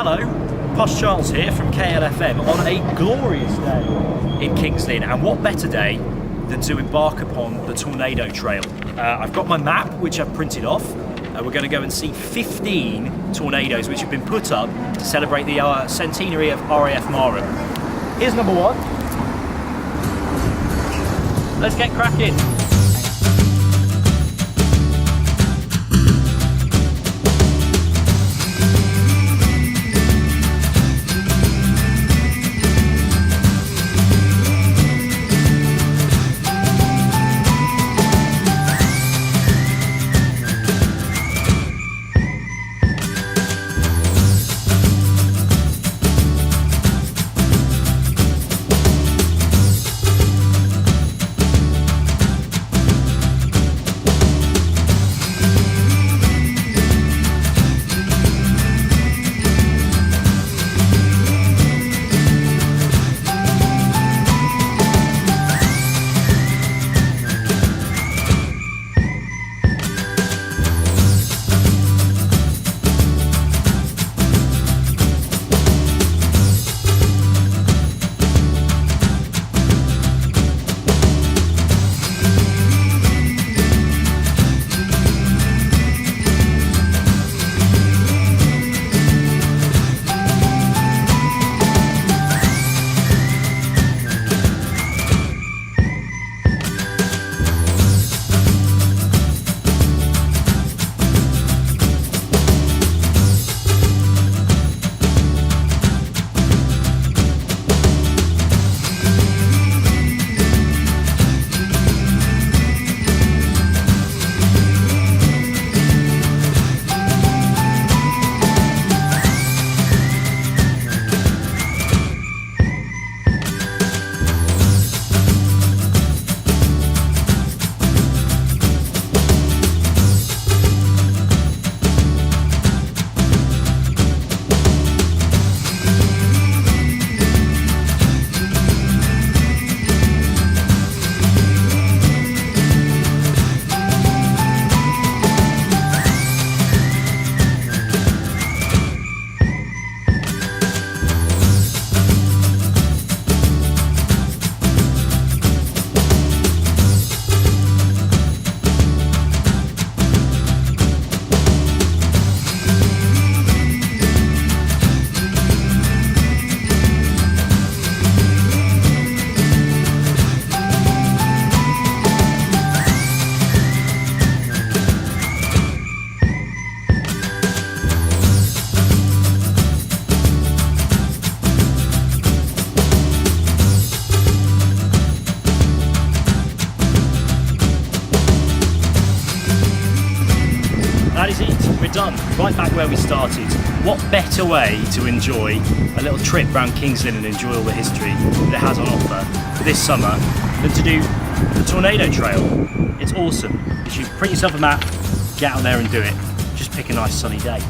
Hello, Posh Charles here from KLFM on a glorious day in King's Lynn, and what better day than to embark upon the tornado trail. I've got my map which I've printed off. We're going to go and see 15 tornadoes which have been put up to celebrate the centenary of RAF Marham. Here's number one. Let's get cracking. That is it, we're done, right back where we started. What better way to enjoy a little trip around King's Lynn and enjoy all the history that it has on offer this summer than to do the tornado trail. It's awesome. You should print yourself a map, get out there and do it. Just pick a nice sunny day.